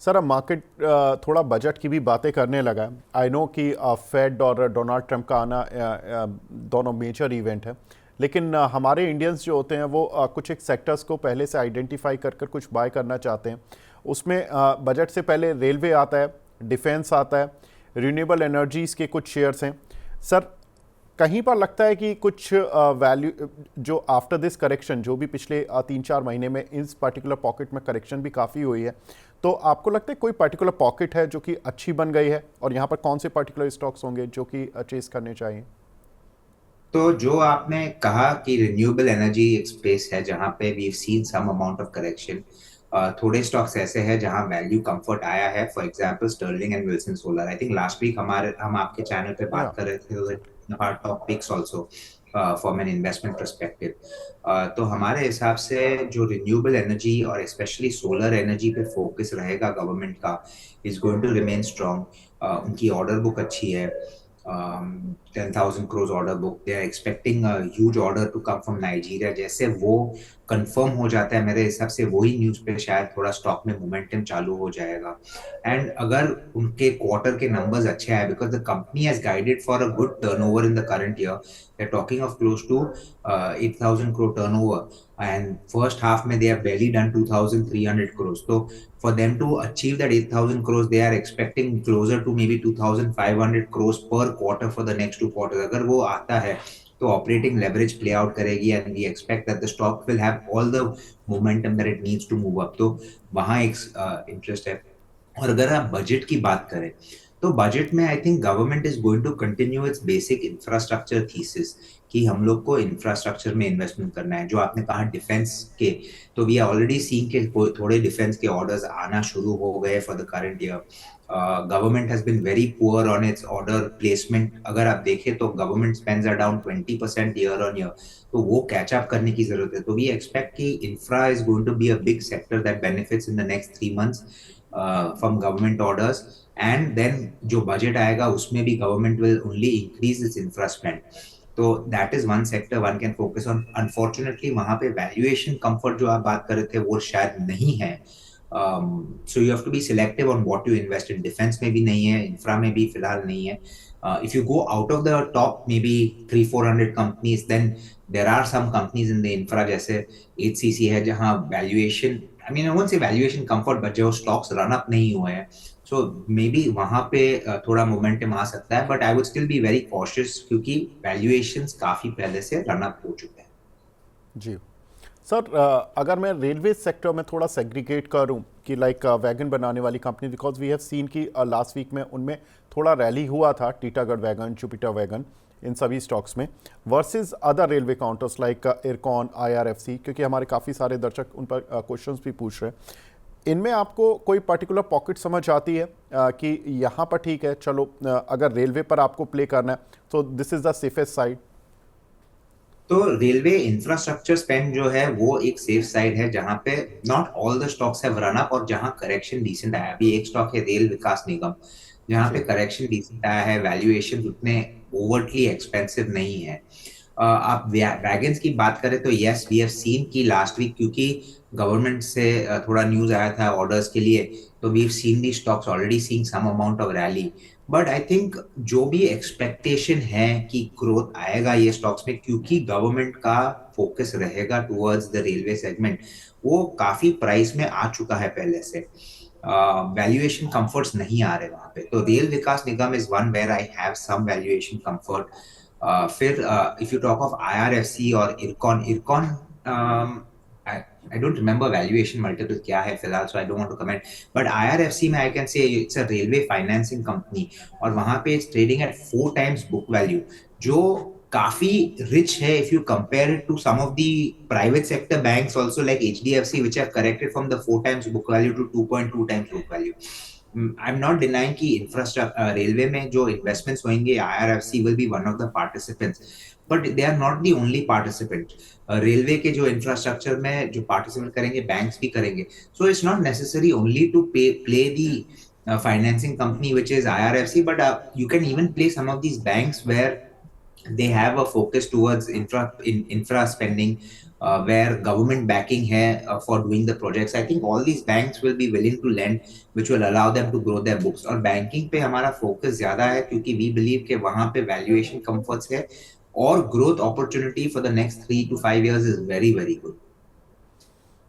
Sir अब market थोड़ा budget की भी बातें करने लगा है। आई नो कि फेड और डोनाल्ड ट्रंप का आना दोनों मेजर इवेंट है, लेकिन हमारे इंडियंस जो होते हैं वो कुछ एक सेक्टर्स को पहले से आइडेंटिफाई कर कर कुछ बाय करना चाहते हैं। उसमें बजट से पहले रेलवे आता है, डिफेंस आता है, रिन्यूएबल एनर्जीज़ के कुछ शेयर्स हैं। सर कहीं पर लगता है कि कुछ वैल्यू जो आफ्टर दिस करेक्शन जो भी पिछले 3-4 महीने में इस पर्टिकुलर पॉकेट में करेक्शन भी काफ़ी हुई है, तो आपको लगता है कोई पर्टिकुलर पॉकेट है जो कि अच्छी बन गई है और यहाँ पर कौन से पर्टिकुलर स्टॉक्स होंगे जो कि चेस करने चाहिए? तो जो आपने कहा कि रिन्यूएबल एनर्जी एक स्पेस है जहां पे we seen some amount of correction. थोड़े स्टॉक्स ऐसे हैं जहां वैल्यू कंफर्ट आया है, for example Sterling and Wilson Solar. I think last week हम आपके चैनल पे या बात कर रहे थे, top picks also from an investment perspective. तो हमारे हिसाब से जो रिन्यूएबल एनर्जी और स्पेशली सोलर एनर्जी पे फोकस रहेगा गवर्नमेंट का is going to remain strong. उनकी ऑर्डर बुक अच्छी है, 10,000 crores order book. They are expecting a huge order to come from Nigeria. जैसे वो कंफर्म हो जाता है मेरे हिसाब से वही न्यूज पे शायद थोड़ा स्टॉक में मोमेंटम चालू हो जाएगा। एंड अगर उनके क्वार्टर के नंबर्स अच्छे आए, because the company has guided for a good turnover in the current year, they are talking of close to 8,000 crore turnover, and first half mein they have barely done 2,300 crores. So for them to achieve that 8,000 crores, they are expecting closer to maybe 2,500 crores per quarter for the next two quarters. अगर वो आता है तो operating leverage play out करेगी and we expect that the stock will have all the momentum that it needs to move up. तो वहां एक interest है। और अगर आप बजट की बात करें तो बजट में I think government is going to continue its basic infrastructure thesis कि हम लोग को इंफ्रास्ट्रक्चर में इन्वेस्टमेंट करना है। जो आपने कहा डिफेंस के, तो वी आर ऑलरेडी सीइंग के थोड़े डिफेंस के ऑर्डर्स आना शुरू हो गए for the current year. Government has been very poor on its order placement. अगर आप देखें तो government spends are down 20% year on year, तो वो कैच अप करने की जरूरत है। तो वी एक्सपेक्ट कि infra is going to be a big sector that benefits in the next 3 months from government orders. And then जो बजट आएगा उसमें भी government will only increase its infra spend. तो that is one sector one can focus on. Unfortunately वहां पे valuation comfort जो आप बात कर रहे थे वो शायद नहीं है। So you have to be selective on what you invest in. Defence में भी नहीं है, इंफ्रा में भी फिलहाल नहीं है। If you go out of the top maybe 300-400 companies, then there are some companies in the infra जैसे एचसीसी है जहां valuation, I mean I won't say valuation comfort, but जो स्टॉक्स रन अप नहीं हुए हैं, सो may be वहां पे थोड़ा मोमेंटम आ सकता है। But I would still be very cautious क्योंकि वैल्यूएशंस काफी पहले से रन अप हो चुके हैं। जी सर, अगर मैं रेलवे सेक्टर में थोड़ा सेग्रीगेट करूं कि लाइक वैगन बनाने वाली कंपनी, बिकॉज वी हैव सीन कि लास्ट वीक में उनमें थोड़ा रैली हुआ था, टीटागढ़ वैगन, जुपिटर वैगन, इन सभी स्टॉक्स में, versus other railway counters like Ircon, IRFC, क्योंकि हमारे काफ़ी सारे दर्शक उन पर क्वेश्चंस भी पूछ रहे हैं। इनमें आपको कोई पर्टिकुलर पॉकेट समझ आती है कि यहाँ पर ठीक है, चलो अगर रेलवे पर आपको प्ले करना है तो this is the safest side? तो रेलवे इंफ्रास्ट्रक्चर स्पेंड जो है वो एक सेफ साइड है जहां पे not all the stocks have run up और जहां करेक्शन डिसेंट आया। अभी एक स्टॉक है रेल विकास निगम जहां पे जी। करेक्शन डिसेंट आया है, वैल्यूएशन उतने ओवरटली एक्सपेंसिव नहीं है। आप वैगन्स की बात करें तो यस वी हैव सीन की लास्ट वीक क्योंकि गवर्नमेंट से थोड़ा न्यूज आया था ऑर्डर्स के लिए, तो we have seen the stocks already seeing some amount of rally. But I think जो भी एक्सपेक्टेशन है कि ग्रोथ आएगा ये स्टॉक्स में क्योंकि गवर्नमेंट का फोकस रहेगा टुवर्ड्स द रेलवे सेगमेंट, वो काफी प्राइस में आ चुका है पहले से। वैल्यूएशन कंफर्ट्स नहीं आ रहे वहां पे। तो Rail Vikas Nigam is one where I have some valuation comfort. फिर if you talk of IRFC और Ircon, IRCON I don't remember valuation multiple क्या है फिलहाल, so I don't want to comment. But IRFC में I can say it's a railway financing company और वहां पे it's trading at 4 times book value, जो काफी रिच है if you compare it to some of the private sector banks also like HDFC which have corrected from the 4 times book value to 2.2 times book value. I'm not denying कि infrastructure railway में जो investments होंगे IRFC will be one of the participants, but they are not the only participant. Railway के जो infrastructure में जो participate करेंगे banks भी करेंगे। So it's not necessary only to play the financing company which is IRFC, but you can even play some of these banks where they have a focus towards infra spending, where government backing hai for doing the projects. I think all these banks will be willing to lend, which will allow them to grow their books. और banking पे हमारा focus ज़्यादा है क्योंकि we believe कि वहाँ पे valuation comforts है और growth opportunity for the next 3 to 5 years is very very good.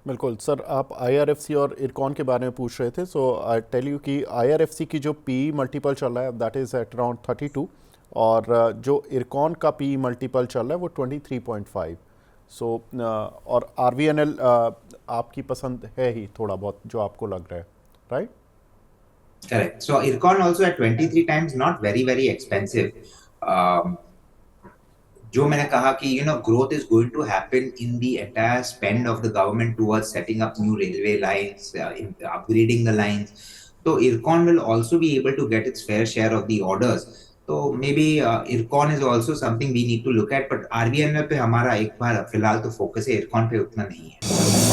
बिल्कुल सर, आप आईआरएफसी और इरकॉन के बारे में पूछ रहे थे, सो आई टेल यू कि आईआरएफसी की जो पी मल्टीपल चल रहा है दैट इज़ एट अराउंड 32, और जो इरकॉन का पी मल्टीपल चल रहा है वो 23.5। सो और आरवीएनएल आपकी पसंद है ही थोड़ा बहुत जो आपको लग रहा है, right? Correct. So Ircon also at 23 times, not very very expensive. Um, जो मैंने कहा कि growth is going to happen in the entire spend of the government towards setting up new railway lines, upgrading the lines. So Ircon will also be able to get its fair share of the orders. So maybe Ircon is also something we need to look at, but RVNL पे हमारा एक बार फिलहाल तो focus है, Ircon पे उतना नहीं है.